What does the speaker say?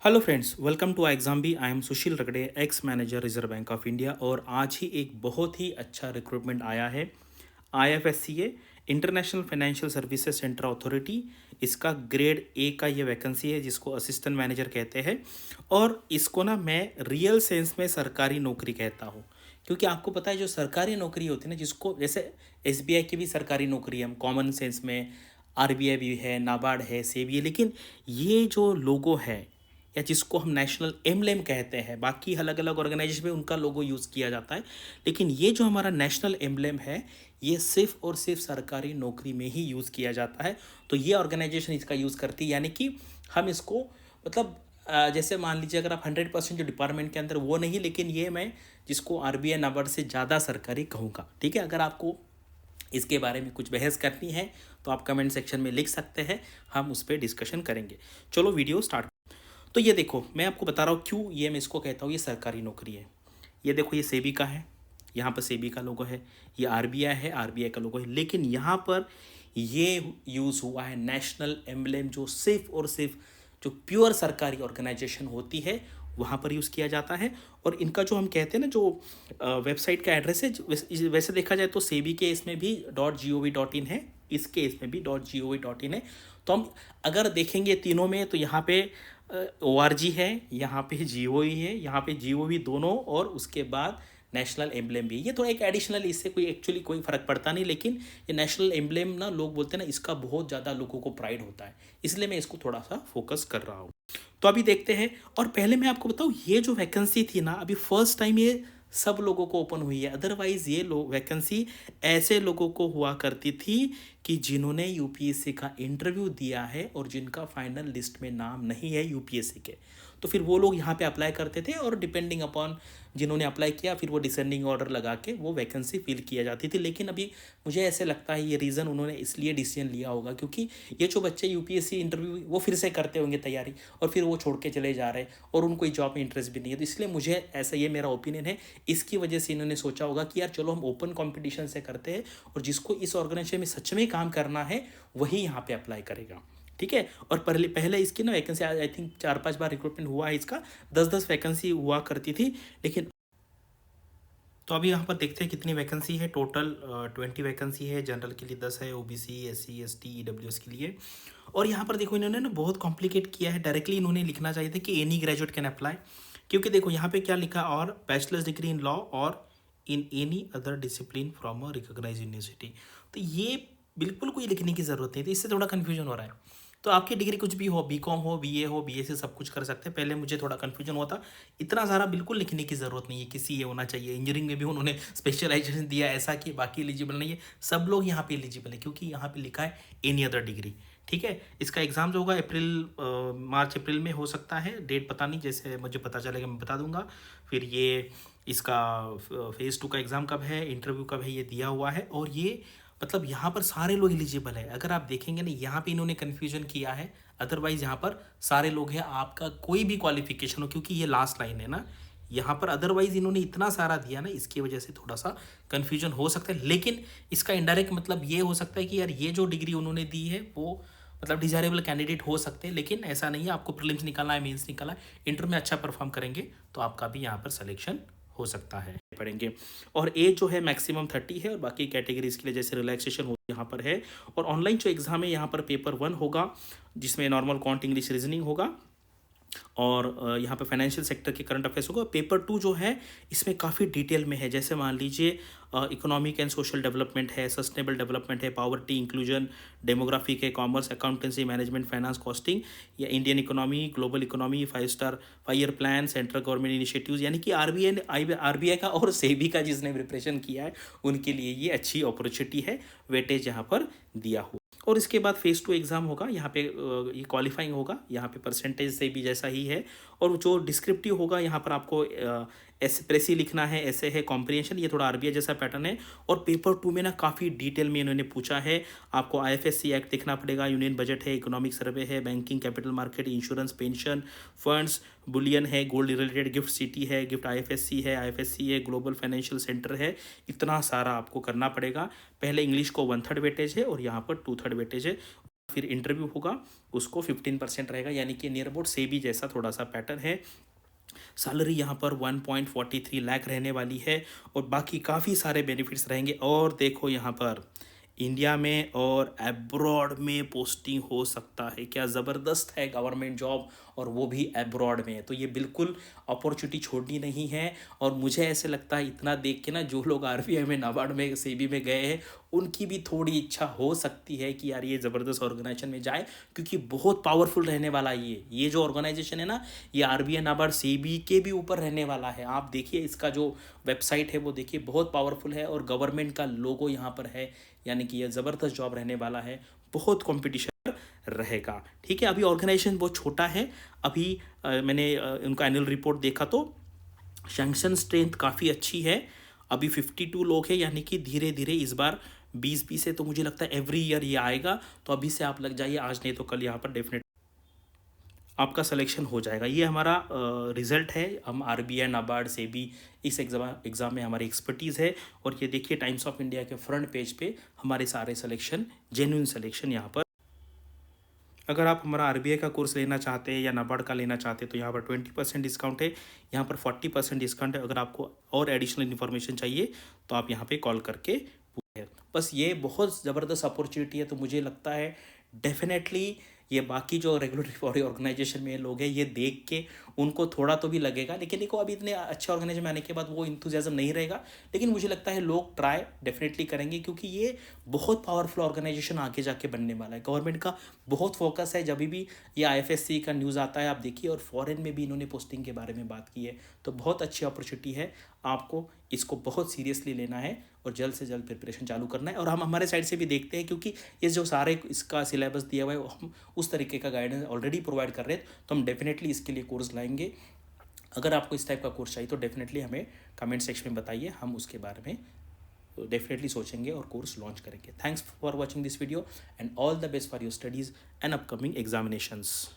Hello friends, welcome to ExamBee. I am Sushil Ragade, ex manager Reserve Bank of India. और आज ही एक बहुत ही अच्छा रिक्रूटमेंट आया है। IFSCA international financial services centre authority, इसका ग्रेड ए का ये वैकेंसी है जिसको असिस्टेंट मैनेजर कहते हैं। और इसको ना मैं रियल सेंस में सरकारी नौकरी कहता हूँ, क्योंकि आपको पता है जो सरकारी नौकरी होती है ना, जिसको जैसे SBI की भी सरकारी नौकरी है, हम कॉमन सेंस में RBI भी है, नाबार्ड है, सेबी है, लेकिन ये जो लोगो है या जिसको हम नेशनल एम्बलेम कहते हैं, बाकी अलग अलग ऑर्गेनाइजेशन में उनका लोगो यूज़ किया जाता है, लेकिन ये जो हमारा नेशनल एम्बलेम है ये सिर्फ और सिर्फ सरकारी नौकरी में ही यूज़ किया जाता है। तो ये ऑर्गेनाइजेशन इसका यूज़ करती है, यानी कि हम इसको मतलब जैसे मान लीजिए अगर आप 100% जो डिपार्टमेंट के अंदर वो नहीं, लेकिन ये मैं जिसको RBI नाबार्ड से ज़्यादा सरकारी कहूँगा। ठीक है, अगर आपको इसके बारे में कुछ बहस करनी है तो आप कमेंट सेक्शन में लिख सकते हैं, हम उस पर डिस्कशन करेंगे। चलो वीडियो स्टार्ट। तो ये देखो, मैं आपको बता रहा हूँ क्यों ये मैं इसको कहता हूँ ये सरकारी नौकरी है। ये देखो, ये सेबी का है, यहाँ पर सेबी का लोगो है। ये RBI है, RBI का लोगो है, लेकिन यहाँ पर ये यूज़ हुआ है नेशनल एम्बलेम, जो सिर्फ और सिर्फ जो प्योर सरकारी ऑर्गेनाइजेशन होती है वहाँ पर यूज़ किया जाता है। और इनका जो हम कहते हैं ना, जो वेबसाइट का एड्रेस है, वैसे देखा जाए तो सेबी के इसमें भी .gov.in है, इसके इसमें भी .gov.in है। तो हम अगर देखेंगे तीनों में, तो यहाँ पे ORG है, यहाँ पे GOV है, यहाँ पे GOV दोनों, और उसके बाद नेशनल एम्बलेम भी। ये थोड़ा एक एडिशनल, इससे कोई एक्चुअली कोई फ़र्क पड़ता नहीं, लेकिन ये नेशनल एम्बलेम ना लोग बोलते हैं ना, इसका बहुत ज़्यादा लोगों को प्राइड होता है, इसलिए मैं इसको थोड़ा सा फोकस कर रहा हूँ। तो अभी देखते हैं। और पहले मैं आपको बताऊँ, ये जो वैकेंसी थी ना, अभी फर्स्ट टाइम ये सब लोगों को ओपन हुई है। अदरवाइज़ ये वैकेंसी ऐसे लोगों को हुआ करती थी कि जिन्होंने UPSC का इंटरव्यू दिया है और जिनका फाइनल लिस्ट में नाम नहीं है UPSC के, तो फिर वो लोग यहाँ पे अप्लाई करते थे, और डिपेंडिंग अपॉन जिन्होंने अप्लाई किया फिर वो डिसेंडिंग ऑर्डर लगा के वो वैकेंसी फिल किया जाती थी। लेकिन अभी मुझे ऐसे लगता है ये रीज़न उन्होंने इसलिए डिसीजन लिया होगा क्योंकि ये जो बच्चे UPSC इंटरव्यू वो फिर से करते होंगे तैयारी, और फिर वो छोड़ के चले जा रहे हैं और उनको जॉब में इंटरेस्ट भी नहीं है। तो इसलिए मुझे ऐसा, ये मेरा ओपिनियन है, इसकी वजह से इन्होंने सोचा होगा कि यार चलो हम ओपन कॉम्पिटिशन से करते हैं, और जिसको इस ऑर्गेनाइजेशन में सच में काम करना है वही यहाँ पे अप्लाई करेगा। ठीक है। और पहले पहले इसकी ना vacancy I think 4-5 bar recruitment हुआ है इसका, 10-10 वैकेंसी हुआ करती थी, लेकिन तो अभी यहाँ पर देखते हैं कितनी वैकेंसी है। टोटल 20 वैकेंसी है। जनरल के लिए 10 है, OBC SC ST EWS के लिए। और यहाँ पर देखो, इन्होंने ना बहुत कॉम्प्लिकेट किया है। डायरेक्टली इन्होंने लिखना चाहिए था कि एनी ग्रेजुएट कैन अप्लाई, क्योंकि देखो यहाँ पे क्या लिखा, और बैचलर्स डिग्री इन लॉ और in any other discipline from a recognise university. तो ये बिल्कुल कोई लिखने की ज़रूरत नहीं, तो इससे थोड़ा कन्फ्यूजन हो रहा है। तो आपकी डिग्री कुछ भी हो, BCom हो, BA हो, BSc, सब कुछ कर सकते हैं। पहले मुझे थोड़ा कन्फ्यूजन हुआ था, इतना सारा बिल्कुल लिखने की ज़रूरत नहीं है, किसी ये होना चाहिए। इंजीनियरिंग में भी उन्होंने स्पेशलाइजेशन दिया ऐसा कि बाकी एलिजिबल नहीं है, सब लोग यहाँ पे एलिजिबल है, क्योंकि यहाँ पे लिखा है एनी अदर डिग्री। ठीक है। इसका एग्ज़ाम जो होगा मार्च अप्रैल में हो सकता है, डेट पता नहीं, जैसे मुझे पता चलेगा मैं बता दूंगा। फिर ये इसका फेज़ 2 का एग्ज़ाम कब है, इंटरव्यू कब है, ये दिया हुआ है। और ये मतलब यहाँ पर सारे लोग एलिजिबल है। अगर आप देखेंगे ना, यहाँ पे इन्होंने कन्फ्यूजन किया है, अदरवाइज यहाँ पर सारे लोग हैं, आपका कोई भी क्वालिफिकेशन हो, क्योंकि ये लास्ट लाइन है ना यहाँ पर। अदरवाइज इन्होंने इतना सारा दिया ना, इसकी वजह से थोड़ा सा कन्फ्यूजन हो सकता है। लेकिन इसका इनडायरेक्ट मतलब ये हो सकता है कि यार ये जो डिग्री उन्होंने दी है वो मतलब डिजायरेबल कैंडिडेट हो सकते हैं, लेकिन ऐसा नहीं है। आपको प्रीलिम्स निकालना है, मेंस निकालना है, इंटर में अच्छा परफॉर्म करेंगे तो आपका भी यहाँ पर सिलेक्शन हो सकता है। पढ़ेंगे। और एज जो है मैक्सिमम 30 है, और बाकी कैटेगरीज के लिए जैसे रिलैक्सेशन हो यहाँ पर है। और ऑनलाइन जो एग्ज़ाम है यहाँ पर पेपर 1 होगा, जिसमें नॉर्मल क्वांट इंग्लिश रीजनिंग होगा, और यहाँ पे फाइनेंशियल सेक्टर के करंट अफेयर्स होगा। पेपर 2 जो है इसमें काफ़ी डिटेल में है, जैसे मान लीजिए इकोनॉमिक एंड सोशल डेवलपमेंट है, सस्टेनेबल डेवलपमेंट है, पॉवर्टी इंक्लूजन, डेमोग्राफिक है, commerce, accountancy, management, finance, costing, या Indian economy, global economy, 5 year plan, central government initiatives. यानी कि RBI का और सेबी का जिसने प्रिपरेशन किया है उनके लिए ये अच्छी अपॉर्चुनिटी है, वेटेज यहाँ पर दिया हुआ। और इसके बाद फेज़ 2 एग्ज़ाम होगा, यहाँ पे ये क्वालिफाइंग होगा, यहाँ पे परसेंटेज से भी जैसा ही है। और जो डिस्क्रिप्टिव होगा यहाँ पर आपको एक्सप्रेसी लिखना है, ऐसे है कॉम्प्रिहेंशन, ये थोड़ा RBI जैसा पैटर्न है। और पेपर 2 में ना काफ़ी डिटेल में इन्होंने पूछा है, आपको IFSC एक्ट देखना पड़ेगा, यूनियन बजट है, इकोनॉमिक सर्वे है, banking, capital market, insurance, pension funds, Boolean है, गोल्ड रिलेटेड, गिफ्ट सिटी है, गिफ्ट IFSC है, ग्लोबल फाइनेंशियल सेंटर है। इतना सारा आपको करना पड़ेगा। पहले इंग्लिश को 1/3 वेटेज है और यहाँ पर 2/3 वेटेज है। फिर इंटरव्यू होगा, उसको 15% रहेगा, यानी कि नियर अबाउट सेबी जैसा थोड़ा सा पैटर्न है। सैलरी यहाँ पर 1.43 लाख रहने वाली है और बाकी काफ़ी सारे बेनिफिट्स रहेंगे। और देखो यहाँ पर इंडिया में और एब्रॉड में पोस्टिंग हो सकता है, क्या ज़बरदस्त है गवर्नमेंट जॉब, और वो भी एब्रॉड में है। तो ये बिल्कुल अपॉर्चुनिटी छोड़नी नहीं है। और मुझे ऐसे लगता है इतना देख के ना, जो लोग आरबीआई में, नाबार्ड में, सेबी में गए हैं, उनकी भी थोड़ी इच्छा हो सकती है कि यार ये ज़बरदस्त ऑर्गेनाइजेशन में जाए, क्योंकि बहुत पावरफुल रहने वाला है ये जो ऑर्गेनाइजेशन है ना, ये आरबीआई, नाबार्ड, सेबी के भी ऊपर रहने वाला है। आप देखिए इसका जो वेबसाइट है वो देखिए, बहुत पावरफुल है, और गवर्नमेंट का लोगो यहाँ पर है, यानी कि ये ज़बरदस्त जॉब रहने वाला है, बहुत कंपटीशन रहेगा। ठीक है, अभी ऑर्गेनाइजेशन बहुत छोटा है। अभी मैंने उनका एनुअल रिपोर्ट देखा तो सैंक्शन स्ट्रेंथ काफ़ी अच्छी है। अभी 52 लोग हैं, यानी कि धीरे धीरे इस बार 20 है, तो मुझे लगता है एवरी ईयर ये आएगा। तो अभी से आप लग जाइए, आज नहीं तो कल यहाँ पर डेफिनेट आपका सिलेक्शन हो जाएगा। ये हमारा रिजल्ट है। हम आरबीआई, नाबार्ड, सेबी, इस एग्ज़ाम में हमारी एक्सपर्टीज़ है। और ये देखिए टाइम्स ऑफ इंडिया के फ्रंट पेज पे हमारे सारे सिलेक्शन, जेन्युइन सिलेक्शन यहाँ पर। अगर आप हमारा आरबीआई का कोर्स लेना चाहते हैं या नाबार्ड का लेना चाहते हैं तो यहाँ पर 20% डिस्काउंट है, यहाँ पर 40% डिस्काउंट है। अगर आपको और एडिशनल इन्फॉर्मेशन चाहिए तो आप यहाँ पे कॉल करके पूछें। बस ये बहुत ज़बरदस्त अपॉर्चुनिटी है, तो मुझे लगता है डेफिनेटली ये बाकी जो रेगुलेटरी बॉडी ऑर्गेनाइजेशन में लोग हैं, ये देख के उनको थोड़ा तो भी लगेगा, लेकिन देखो अभी इतने अच्छे ऑर्गेनाइजेशन में आने के बाद वो इंथुजियाज्म नहीं रहेगा। लेकिन मुझे लगता है लोग ट्राई डेफिनेटली करेंगे, क्योंकि ये बहुत पावरफुल ऑर्गेनाइजेशन आगे जाके बनने वाला है। गवर्नमेंट का बहुत फोकस है, जब भी ये आईएफएससी का न्यूज़ आता है आप देखिए, और फॉरेन में भी इन्होंने पोस्टिंग के बारे में बात की है। तो बहुत अच्छी अपॉर्चुनिटी है, आपको इसको बहुत सीरियसली लेना है और जल्द से जल्द प्रिपरेशन चालू करना है। और हम हमारे साइड से भी देखते हैं, क्योंकि ये जो सारे इसका सिलेबस दिया हुआ है, हम उस तरीके का गाइडेंस ऑलरेडी प्रोवाइड कर रहे हैं, तो हम डेफिनेटली इसके लिए कोर्स लाएंगे। अगर आपको इस टाइप का कोर्स चाहिए तो डेफिनेटली हमें कमेंट सेक्शन में बताइए, हम उसके बारे में डेफिनेटली सोचेंगे और कोर्स लॉन्च करेंगे। Thanks for watching this video and all the best for your studies and upcoming examinations.